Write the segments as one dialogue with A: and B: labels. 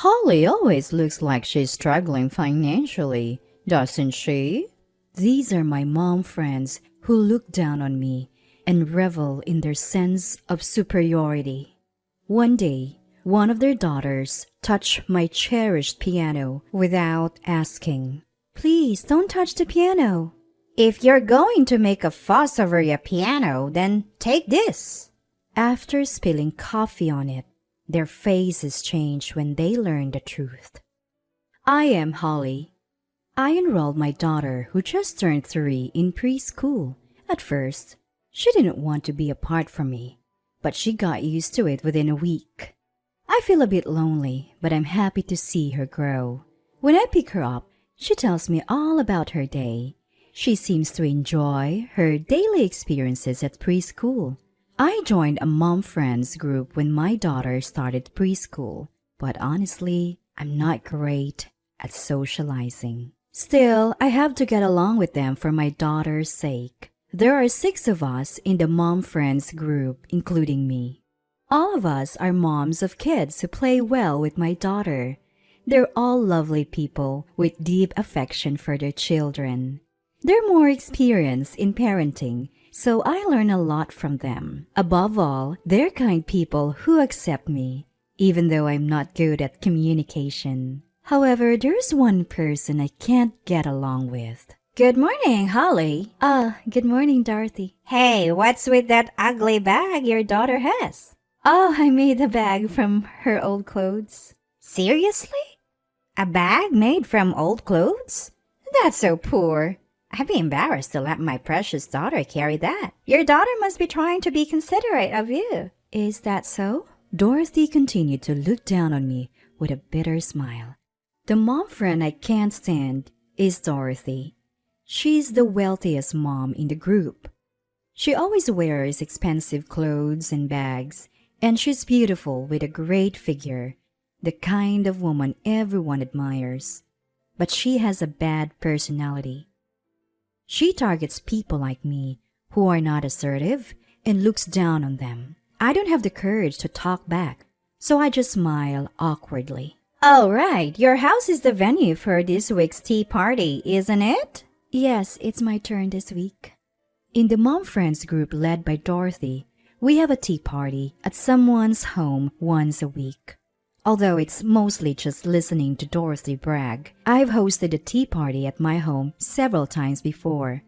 A: Holly always looks like she's struggling financially, doesn't she? These are my mom friends who look down on me and revel in their sense of superiority. One day, one of their daughters touched my cherished piano without asking. Please don't touch the piano. If you're going to make a fuss over your piano, then take this. After spilling coffee on it, their faces change when they learn the truth. I am Holly. I enrolled my daughter, who just turned 3, in preschool. At first, she didn't want to be apart from me, but she got used to it within a week. I feel a bit lonely, but I'm happy to see her grow. When I pick her up, she tells me all about her day. She seems to enjoy her daily experiences at preschool. I joined a mom friends group when my daughter started preschool, but honestly, I'm not great at socializing. Still, I have to get along with them for my daughter's sake. There are 6 of us in the mom friends group, including me. All of us are moms of kids who play well with my daughter. They're all lovely people with deep affection for their children. They're more experienced in parenting, so I learn a lot from them. Above all, they're kind people who accept me, even though I'm not good at communication. However, there's one person I can't get along with. Good morning, Holly. Good morning, Dorothy.
B: Hey, what's with that ugly bag your daughter has?
A: Oh, I made the bag from her old clothes.
B: Seriously? A bag made from old clothes? That's so poor. I'd be embarrassed to let my precious daughter carry that. Your daughter must be trying to be considerate of you.
A: Is that so? Dorothy continued to look down on me with a bitter smile. The mom friend I can't stand is Dorothy. She's the wealthiest mom in the group. She always wears expensive clothes and bags, and she's beautiful with a great figure, the kind of woman everyone admires. But she has a bad personality. She targets people like me who are not assertive and looks down on them. I don't have the courage to talk back, so I just smile awkwardly.
B: All right, your house is the venue for this week's tea party, isn't it?
A: Yes, it's my turn this week. In the mom friends group led by Dorothy, we have a tea party at someone's home once a week. Although it's mostly just listening to Dorothy brag, I've hosted a tea party at my home several times before.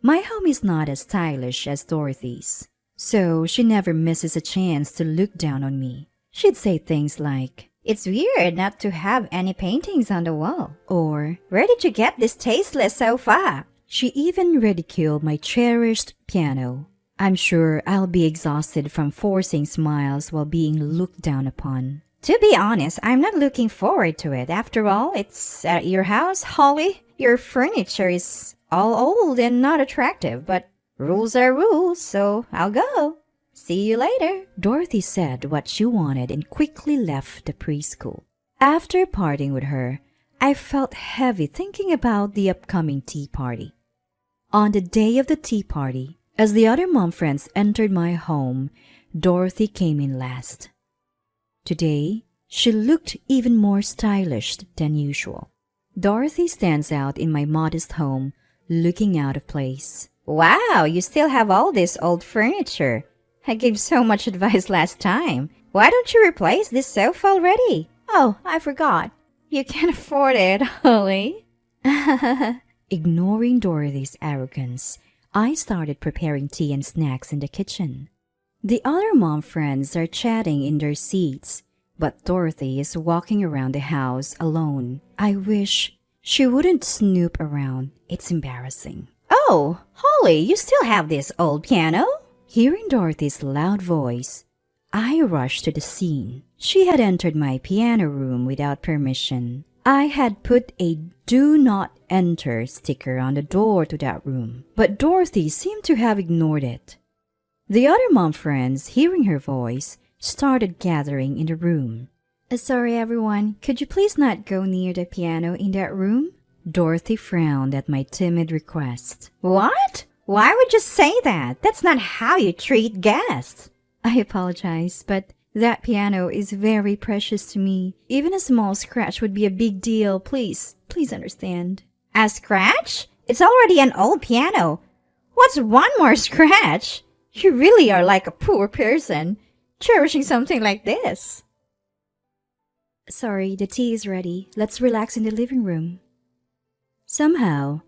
A: My home is not as stylish as Dorothy's, so she never misses a chance to look down on me. She'd say things like,
B: "It's weird not to have any paintings on the wall."
A: Or,
B: "Where did you get this tasteless sofa?"
A: She even ridiculed my cherished piano. I'm sure I'll be exhausted from forcing smiles while being looked down upon.
B: To be honest, I'm not looking forward to it. After all, it's at your house, Holly. Your furniture is all old and not attractive, but rules are rules, so I'll go. See you later.
A: Dorothy said what she wanted and quickly left the preschool. After parting with her, I felt heavy thinking about the upcoming tea party. On the day of the tea party, as the other mom friends entered my home, Dorothy came in last. Today, she looked even more stylish than usual. Dorothy stands out in my modest home, looking out of place.
B: Wow, you still have all this old furniture. I gave so much advice last time. Why don't you replace this sofa already? Oh, I forgot. You can't afford it, Holly.
A: Ignoring Dorothy's arrogance, I started preparing tea and snacks in the kitchen. The other mom friends are chatting in their seats, but Dorothy is walking around the house alone. I wish she wouldn't snoop around. It's embarrassing.
B: Oh, Holly, you still have this old piano?
A: Hearing Dorothy's loud voice, I rushed to the scene. She had entered my piano room without permission. I had put a "Do Not Enter" sticker on the door to that room, but Dorothy seemed to have ignored it. The other mom friends, hearing her voice, started gathering in the room. Sorry everyone, could you please not go near the piano in that room? Dorothy frowned at my timid request.
B: What? Why would you say that? That's not how you treat guests.
A: I apologize, but That piano is very precious to me. Even a small scratch would be a big deal. Please understand.
B: A scratch? It's already an old piano. What's one more scratch? You really are like a poor person, cherishing something like this.
A: Sorry, the tea is ready. Let's relax in the living room. Somehow,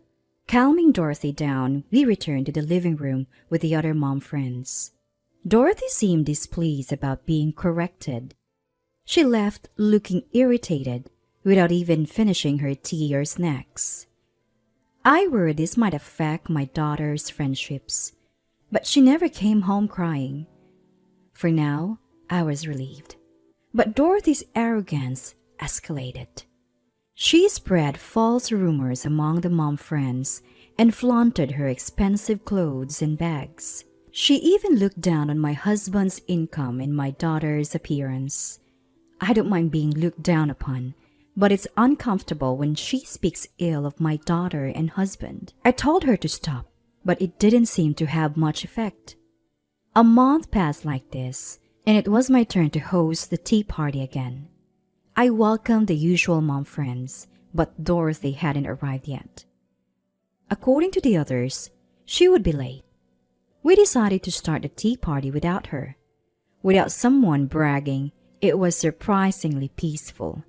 A: calming Dorothy down, we returned to the living room with the other mom friends. Dorothy seemed displeased about being corrected. She left looking irritated without even finishing her tea or snacks. I worried this might affect my daughter's friendships, but she never came home crying. For now, I was relieved. But Dorothy's arrogance escalated. She spread false rumors among the mom friends and flaunted her expensive clothes and bags. She even looked down on my husband's income and my daughter's appearance. I don't mind being looked down upon, but it's uncomfortable when she speaks ill of my daughter and husband. I told her to stop, but it didn't seem to have much effect. A month passed like this, and it was my turn to host the tea party again. I welcomed the usual mom friends, but Dorothy hadn't arrived yet. According to the others, she would be late. We decided to start the tea party without her. Without someone bragging, it was surprisingly peaceful.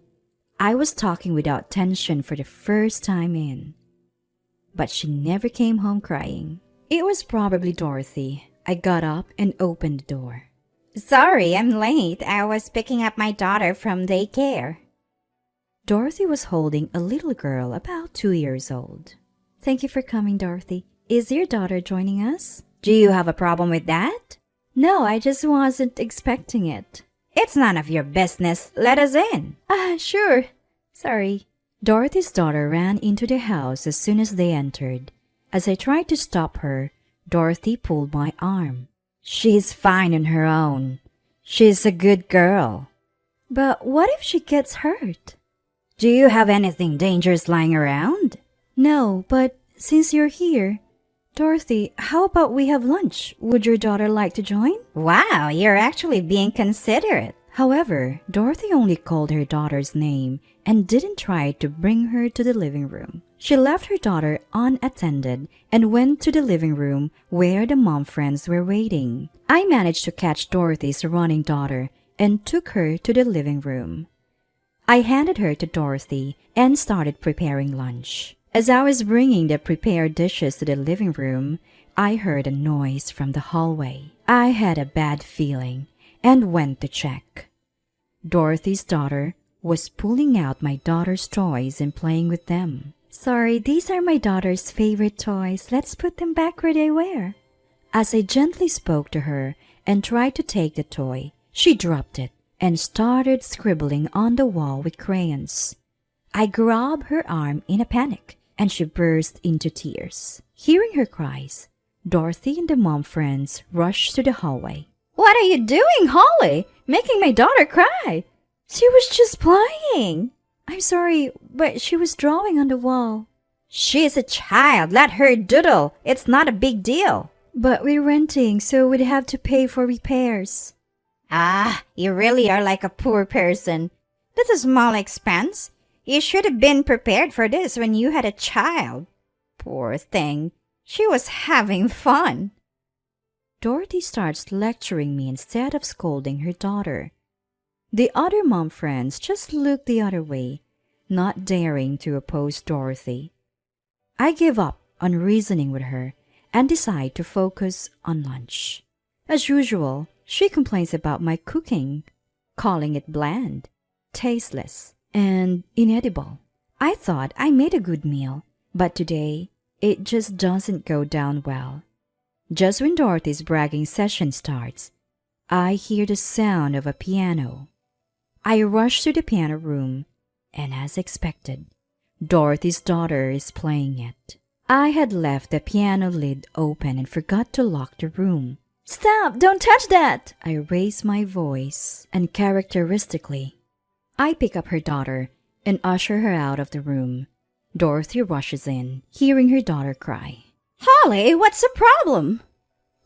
A: I was talking without tension for the first time in. But she never came home crying. It was probably Dorothy. I got up and opened the door.
B: Sorry, I'm late. I was picking up my daughter from daycare.
A: Dorothy was holding a little girl about 2 years old. Thank you for coming, Dorothy. Is your daughter joining us?
B: Do you have a problem with that?
A: No, I just wasn't expecting it.
B: It's none of your business. Let us in.
A: Sure. Sorry. Dorothy's daughter ran into the house as soon as they entered. As I tried to stop her, Dorothy pulled my arm.
B: She's fine on her own. She's a good girl.
A: But what if she gets hurt?
B: Do you have anything dangerous lying around?
A: No, but since you're here, Dorothy, how about we have lunch? Would your daughter like to join?
B: Wow, you're actually being considerate.
A: However, Dorothy only called her daughter's name and didn't try to bring her to the living room. She left her daughter unattended and went to the living room where the mom friends were waiting. I managed to catch Dorothy's running daughter and took her to the living room. I handed her to Dorothy and started preparing lunch. As I was bringing the prepared dishes to the living room, I heard a noise from the hallway. I had a bad feeling and went to check. Dorothy's daughter was pulling out my daughter's toys and playing with them. Sorry, these are my daughter's favorite toys. Let's put them back where they were. As I gently spoke to her and tried to take the toy, she dropped it and started scribbling on the wall with crayons. I grabbed her arm in a panic, and she burst into tears. Hearing her cries, Dorothy and the mom friends rushed to the hallway.
B: What are you doing, Holly? Making my daughter cry. She was just playing.
A: I'm sorry, but she was drawing on the wall.
B: She's a child. Let her doodle. It's not a big deal.
A: But we're renting, so we'd have to pay for repairs.
B: You really are like a poor person. That's a small expense. You should have been prepared for this when you had a child. Poor thing. She was having fun.
A: Dorothy starts lecturing me instead of scolding her daughter. The other mom friends just looked the other way, not daring to oppose Dorothy. I give up on reasoning with her and decide to focus on lunch. As usual, she complains about my cooking, calling it bland, tasteless, and inedible. I thought I made a good meal, but today it just doesn't go down well. Just when Dorothy's bragging session starts, I hear the sound of a piano. I rush to the piano room, and as expected, Dorothy's daughter is playing it. I had left the piano lid open and forgot to lock the room. Stop! Don't touch that! I raise my voice, and characteristically, I pick up her daughter and usher her out of the room. Dorothy rushes in, hearing her daughter cry.
B: Holly, what's the problem?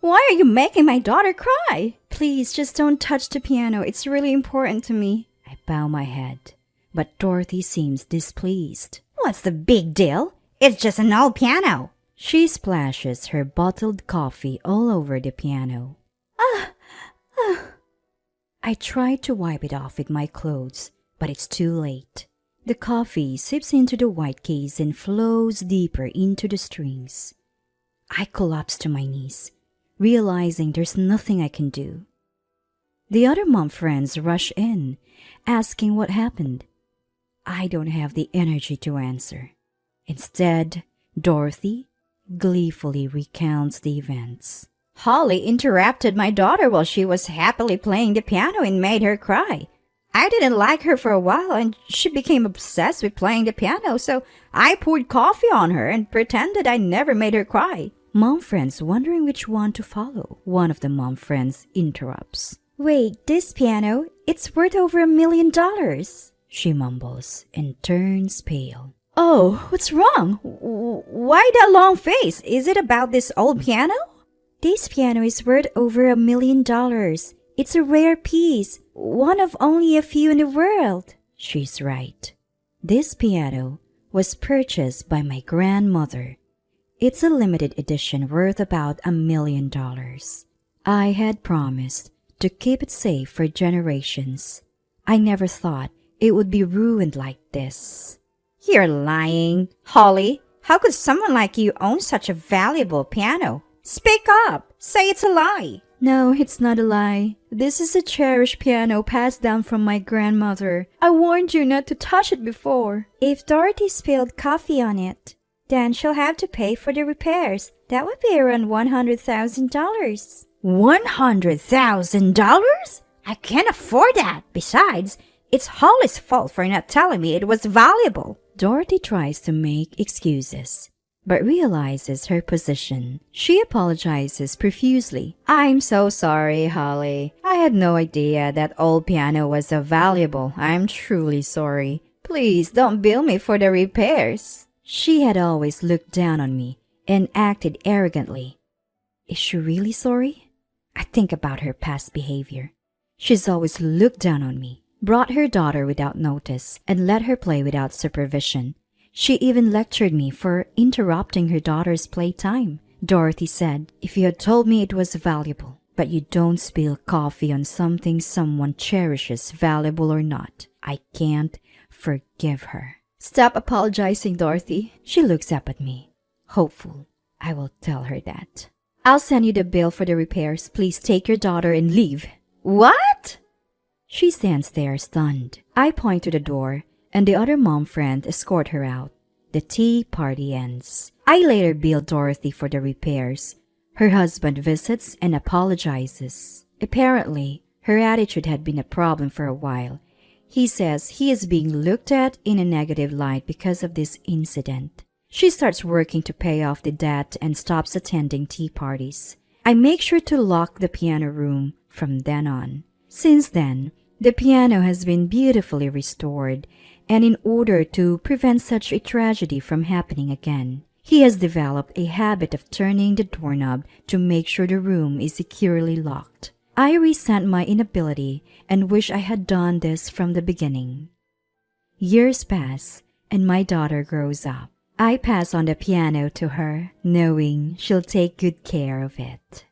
B: Why are you making my daughter cry?
A: Please, just don't touch the piano. It's really important to me. I bow my head, but Dorothy seems displeased.
B: What's the big deal? It's just an old piano.
A: She splashes her bottled coffee all over the piano. I try to wipe it off with my clothes, but it's too late. The coffee seeps into the white case and flows deeper into the strings. I collapse to my knees, realizing there's nothing I can do. The other mom friends rush in, asking what happened. I don't have the energy to answer. Instead, Dorothy gleefully recounts the events.
B: Holly interrupted my daughter while she was happily playing the piano and made her cry. I didn't like her for a while and she became obsessed with playing the piano, so I poured coffee on her and pretended I never made her cry.
A: Mom friends wondering which one to follow. One of the mom friends interrupts.
B: Wait, this piano, it's worth over $1 million.
A: She mumbles and turns pale.
B: Oh, what's wrong? Why that long face? Is it about this old piano? This piano is worth over $1 million. It's a rare piece, one of only a few in the world.
A: She's right. This piano was purchased by my grandmother. It's a limited edition worth about $1 million. I had promised to keep it safe for generations. I never thought it would be ruined like this.
B: You're lying. Holly, how could someone like you own such a valuable piano? Speak up. Say it's a lie.
A: No, it's not a lie. This is a cherished piano passed down from my grandmother. I warned you not to touch it before.
B: If Dorothy spilled coffee on it, then she'll have to pay for the repairs. That would be around $100,000. $100,000? I can't afford that. Besides, it's Holly's fault for not telling me it was valuable.
A: Dorothy tries to make excuses, but realizes her position. She apologizes profusely.
B: I'm so sorry, Holly. I had no idea that old piano was so valuable. I'm truly sorry. Please don't bill me for the repairs.
A: She had always looked down on me and acted arrogantly. Is she really sorry? I think about her past behavior. She's always looked down on me, brought her daughter without notice, and let her play without supervision. She even lectured me for interrupting her daughter's playtime. Dorothy said, if you had told me it was valuable, but you don't spill coffee on something someone cherishes, valuable or not, I can't forgive her.
B: Stop apologizing, Dorothy.
A: She looks up at me, hopeful. I will tell her that. I'll send you the bill for the repairs. Please take your daughter and leave.
B: What?
A: She stands there stunned. I point to the door, and the other mom friend escort her out. The tea party ends. I later bill Dorothy for the repairs. Her husband visits and apologizes. Apparently, her attitude had been a problem for a while. He says he is being looked at in a negative light because of this incident. She starts working to pay off the debt and stops attending tea parties. I make sure to lock the piano room from then on. Since then, the piano has been beautifully restored, and in order to prevent such a tragedy from happening again, he has developed a habit of turning the doorknob to make sure the room is securely locked. I resent my inability and wish I had done this from the beginning. Years pass, and my daughter grows up. I pass on the piano to her, knowing she'll take good care of it.